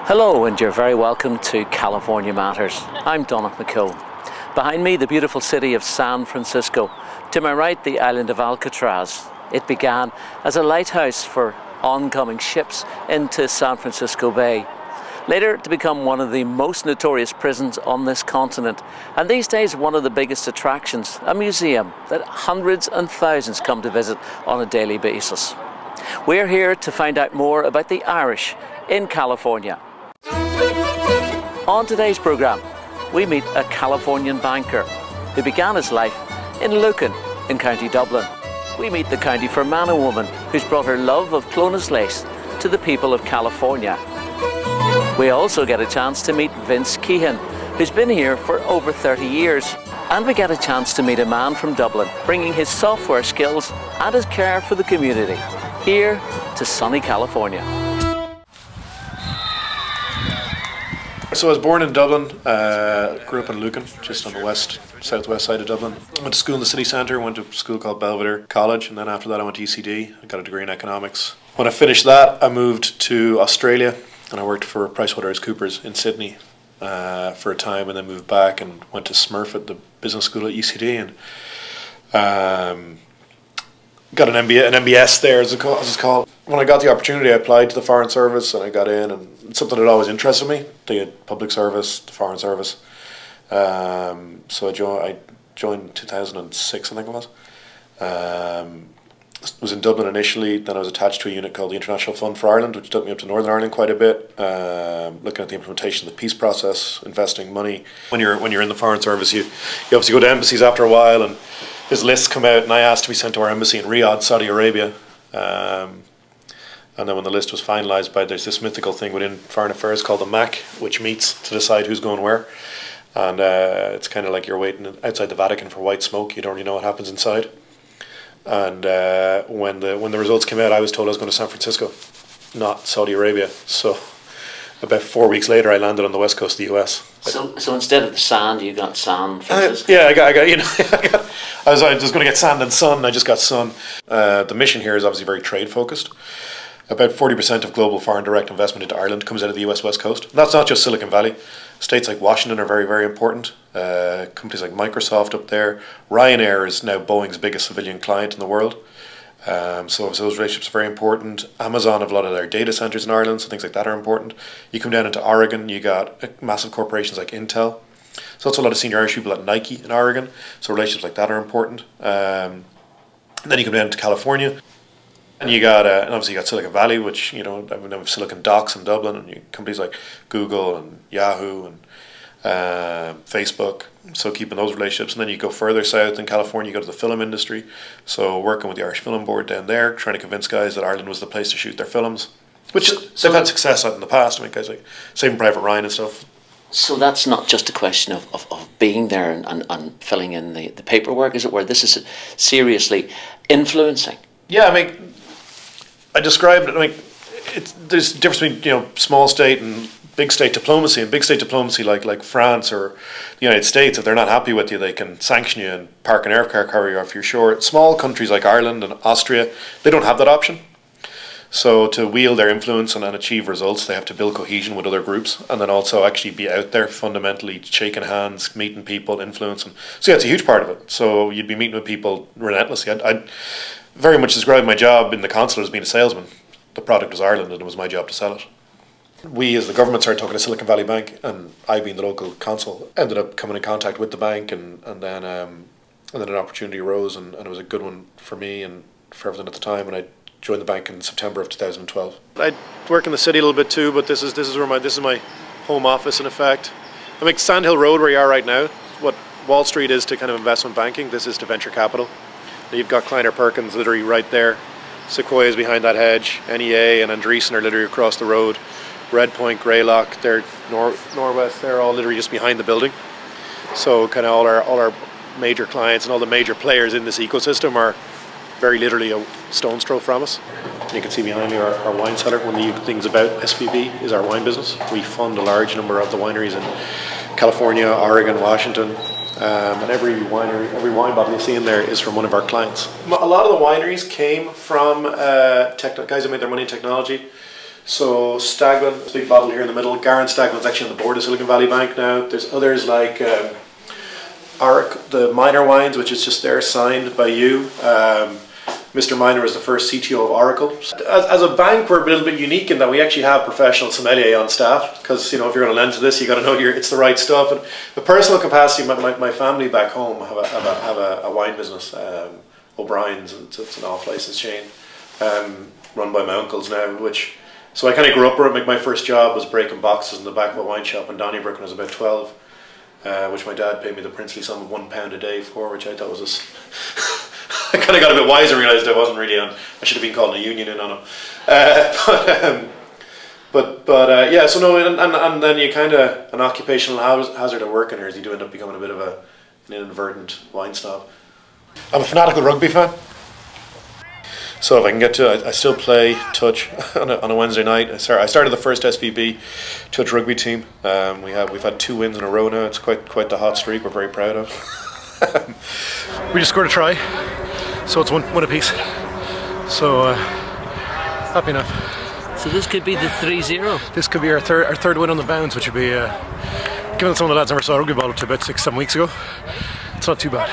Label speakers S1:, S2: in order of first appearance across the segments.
S1: Hello, and you're very welcome to California Matters. I'm Donagh McKeown. Behind me, the beautiful city of San Francisco. To my right, the island of Alcatraz. It began as a lighthouse for oncoming ships into San Francisco Bay. Later to become one of the most notorious prisons on this continent. And these days, one of the biggest attractions, a museum that hundreds and thousands come to visit on a daily basis. We're here to find out more about the Irish in California. On today's programme, we meet a Californian banker who began his life in Lucan in County Dublin. We meet the County Fermanagh woman who's brought her love of Clonus lace to the people of California. We also get a chance to meet Vince Keehan, who's been here for over 30 years. And we get a chance to meet a man from Dublin, bringing his software skills and his care for the community here to sunny California.
S2: So I was born in Dublin, grew up in Lucan, just on the southwest side of Dublin. Went to school in the city centre, went to a school called Belvedere College, and then after that I went to UCD. I got a degree in economics. When I finished that, I moved to Australia, and I worked for PricewaterhouseCoopers in Sydney for a time, and then moved back and went to Smurfit, the business school at UCD, and got an MBS there, as it's called. When I got the opportunity, I applied to the Foreign Service, and I got in, and it's something that always interested me, the public service, the Foreign Service. So I joined in 2006, I think it was. Was in Dublin initially, then I was attached to a unit called the International Fund for Ireland, which took me up to Northern Ireland quite a bit, looking at the implementation of the peace process, investing money. When you're in the Foreign Service, you obviously go to embassies after a while, and his lists come out, and I asked to be sent to our embassy in Riyadh, Saudi Arabia. And then when the list was finalised, there's this mythical thing within Foreign Affairs called the MAC, which meets to decide who's going where. And it's kind of like you're waiting outside the Vatican for white smoke. You don't really know what happens inside. And when the results came out, I was told I was going to San Francisco, not Saudi Arabia. So about 4 weeks later, I landed on the west coast of the US.
S1: So instead of the sand, you got San Francisco?
S2: Yeah, I got I was just going to get sand and sun. I just got sun. The mission here is obviously very trade focused. About 40% of global foreign direct investment into Ireland comes out of the US West Coast. And that's not just Silicon Valley. States like Washington are very, very important. Companies like Microsoft up there. Ryanair is now Boeing's biggest civilian client in the world. So those relationships are very important. Amazon have a lot of their data centers in Ireland, so things like that are important. You come down into Oregon, you got massive corporations like Intel. So also a lot of senior Irish people at Nike in Oregon. So relationships like that are important. And then you come down to California. And you got, and obviously you got Silicon Valley, which, we have Silicon Docs in Dublin, and companies like Google and Yahoo and Facebook, so keeping those relationships. And then you go further south in California, you go to the film industry, so working with the Irish Film Board down there, trying to convince guys that Ireland was the place to shoot their films, which they've had success at in the past. I mean, guys like Saving Private Ryan and stuff.
S1: So that's not just a question of being there and filling in the paperwork, is it, where this is seriously influencing? Yeah,
S2: I mean, I described it. I mean, there's a difference between small state and big state diplomacy. And big state diplomacy, like France or the United States, if they're not happy with you, they can sanction you and park an aircraft carrier off your shore. Small countries like Ireland and Austria, they don't have that option. So to wield their influence and achieve results, they have to build cohesion with other groups, and then also actually be out there fundamentally, shaking hands, meeting people, influencing. So yeah, it's a huge part of it. So you'd be meeting with people relentlessly. I'd very much describe my job in the consulate as being a salesman. The product was Ireland, and it was my job to sell it. We, as the government, started talking to Silicon Valley Bank, and I, being the local consul, ended up coming in contact with the bank, and then an opportunity arose, and it was a good one for me and for everything at the time, and I joined the bank in September of 2012. I work in the city a little bit too, but this is my home office in effect. I mean, Sandhill Road, where you are right now, what Wall Street is to kind of investment banking, this is to venture capital. You've got Kleiner Perkins literally right there. Sequoia's behind that hedge. NEA and Andreessen are literally across the road. Red Point, Greylock, they're Norwest, they're all literally just behind the building. So kind of all our major clients and all the major players in this ecosystem are very literally a stone's throw from us. You can see behind me our wine cellar. One of the things about SVB is our wine business. We fund a large number of the wineries in California, Oregon, Washington, and every wine bottle you see in there is from one of our clients. A lot of the wineries came from guys who made their money in technology. So Stagman, this big bottle here in the middle. Garen Stagman's actually on the board of Silicon Valley Bank now. There's others like the Minor Wines, which is just there signed by you. Mr. Minor was the first CTO of Oracle. As a bank, we're a little bit unique in that we actually have professional sommelier on staff, because if you're going to lend to this, you got to know it's the right stuff. And the personal capacity, my family back home have a wine business, O'Brien's. It's an off-license chain, run by my uncles now. So I kind of grew up where my first job was breaking boxes in the back of a wine shop in Donnybrook when I was about 12. Which my dad paid me the princely sum of £1 a day for, which I thought was I kind of got a bit wise and realised I wasn't really on. I should have been calling a union in on him. Yeah. So no, and then you kind of an occupational hazard of working here is you do end up becoming a bit of an inadvertent wine snob. I'm a fanatical rugby fan. So if I can get to it, I still play touch on a Wednesday night. I started the first SVB touch rugby team. We've had 2 wins in a row now. It's quite the hot streak we're very proud of. We just scored a try, so it's one apiece. So happy enough.
S1: So this could be the 3-0.
S2: This could be our third win on the bounce, which would be given that some of the lads never saw a rugby ball up to about 6-7 weeks ago. It's not too bad.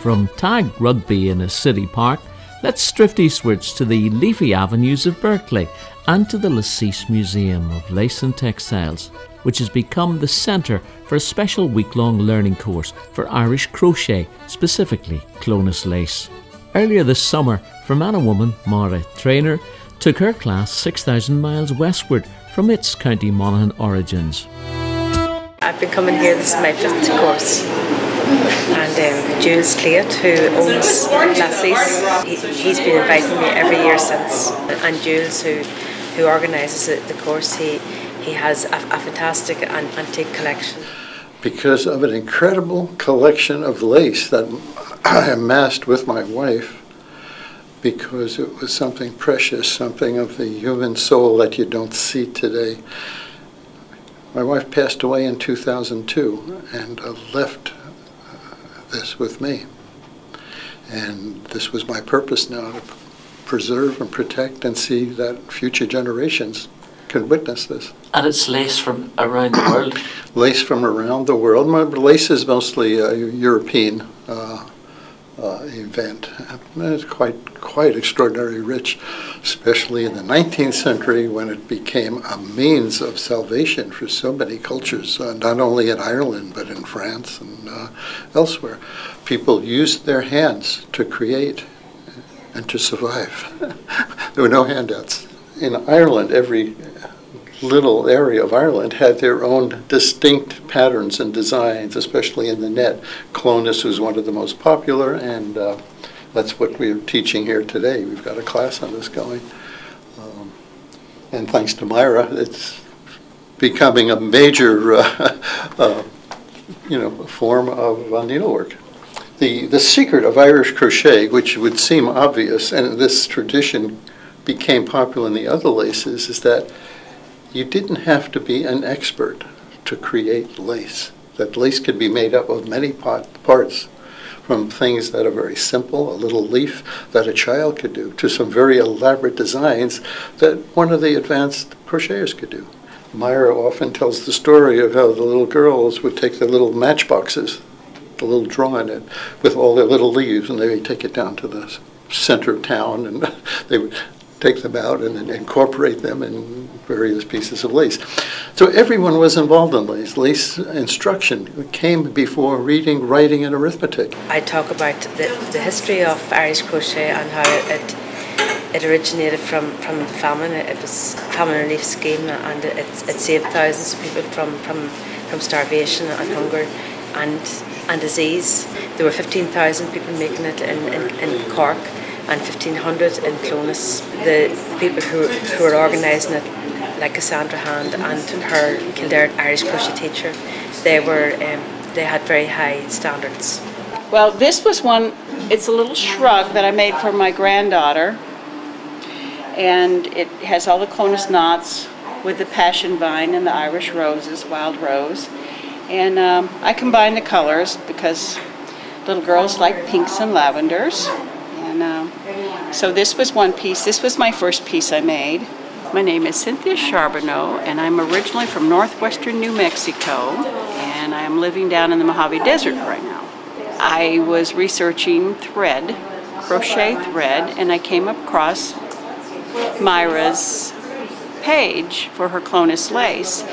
S1: From tag rugby in a city park, let's drift eastwards to the leafy avenues of Berkeley and to the Lacis Museum of Lace and Textiles, which has become the centre for a special week-long learning course for Irish crochet, specifically Clonus lace. Earlier this summer, Fermanagh woman Maura Traynor took her class 6,000 miles westward from its County Monaghan origins.
S3: I've been coming here, this is my 5th course. And Jules Cleat, who owns Lacis, he's been inviting me every year since. And Jules, who organises the course, he has a fantastic antique collection.
S4: Because of an incredible collection of lace that I amassed with my wife, because it was something precious, something of the human soul that you don't see today. My wife passed away in 2002 and left this with me. And this was my purpose now, to preserve and protect and see that future generations can witness this.
S1: And it's lace from around the world?
S4: Lace from around the world. Lace is mostly a European event. It's quite extraordinarily rich, especially in the 19th century when it became a means of salvation for so many cultures, not only in Ireland but in France and elsewhere. People used their hands to create and to survive. There were no handouts. In Ireland, every little area of Ireland had their own distinct patterns and designs, especially in the net. Clonus was one of the most popular, and that's what we're teaching here today. We've got a class on this going. And thanks to Myra, it's becoming a major form of needlework. The secret of Irish crochet, which would seem obvious, and this tradition became popular in the other laces, is that you didn't have to be an expert to create lace. That lace could be made up of many parts, from things that are very simple, a little leaf that a child could do, to some very elaborate designs that one of the advanced crocheters could do. Myra often tells the story of how the little girls would take their little matchboxes, the little drawing it, with all their little leaves, and they would take it down to the center of town, and they would take them out and then incorporate them in various pieces of lace. So everyone was involved in lace. Lace instruction came before reading, writing, and arithmetic.
S3: I talk about the history of Irish crochet and how it originated from the famine. It was a famine relief scheme, and it saved thousands of people from starvation and hunger and disease. There were 15,000 people making it in Cork and 1,500 in Clones. The people who were organising it, like Cassandra Hand and her Kildare Irish crochet teacher, they had very high standards.
S5: Well, this was one, it's a little shrug that I made for my granddaughter, and it has all the Clonus knots with the passion vine and the Irish roses, wild rose. And I combined the colors because little girls like pinks and lavenders. And so this was one piece. This was my first piece I made. My name is Cynthia Charbonneau, and I'm originally from northwestern New Mexico, and I'm living down in the Mojave Desert right now. I was researching thread, crochet thread, and I came across Myra's page for her Clonus lace,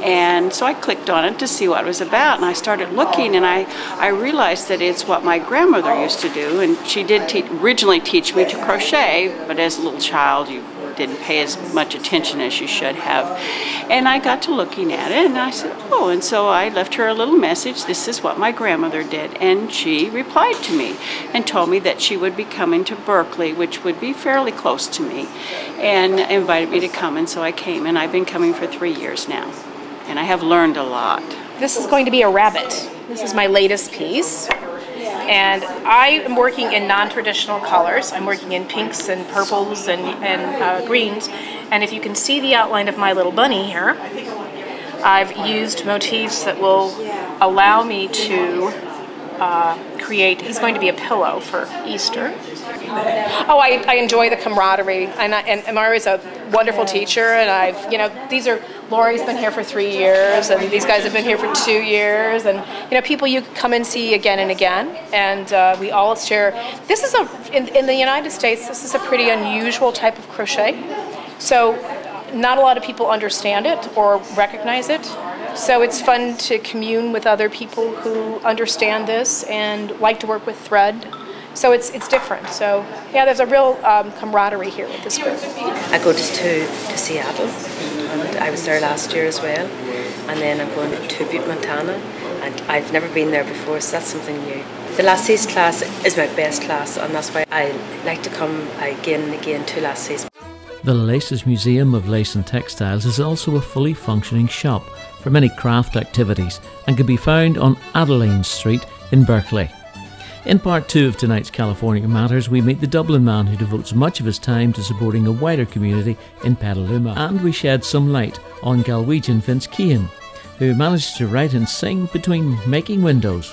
S5: and so I clicked on it to see what it was about, and I started looking, and I realized that it's what my grandmother used to do, and she did originally teach me to crochet, but as a little child you didn't pay as much attention as you should have. And I got to looking at it, and I said, oh, and so I left her a little message, this is what my grandmother did, and she replied to me and told me that she would be coming to Berkeley, which would be fairly close to me, and invited me to come, and so I came, and I've been coming for 3 years now, and I have learned a lot.
S6: This is going to be a rabbit. This is my latest piece. And I am working in non-traditional colors. I'm working in pinks and purples and greens. And if you can see the outline of my little bunny here, I've used motifs that will allow me to create, he's going to be a pillow for Easter. Oh, I enjoy the camaraderie, and Myra's a wonderful teacher, and these are, Lori's been here for 3 years, and these guys have been here for 2 years, and people you come and see again and again, and we all share. This is in the United States, this is a pretty unusual type of crochet, so not a lot of people understand it or recognize it. So it's fun to commune with other people who understand this and like to work with thread. So it's different. So yeah, there's a real camaraderie here with this group.
S3: I go to Seattle, and I was there last year as well. And then I'm going to Butte, Montana, and I've never been there before, so that's something new. The Lassie's class is my best class, and that's why I like to come again and again to Lassie's.
S1: The Laces Museum of Lace and Textiles is also a fully functioning shop for many craft activities and can be found on Adeline Street in Berkeley. In part 2 of tonight's California Matters, we meet the Dublin man who devotes much of his time to supporting a wider community in Petaluma, and we shed some light on Galwegian Vince Keane, who managed to write and sing between making windows.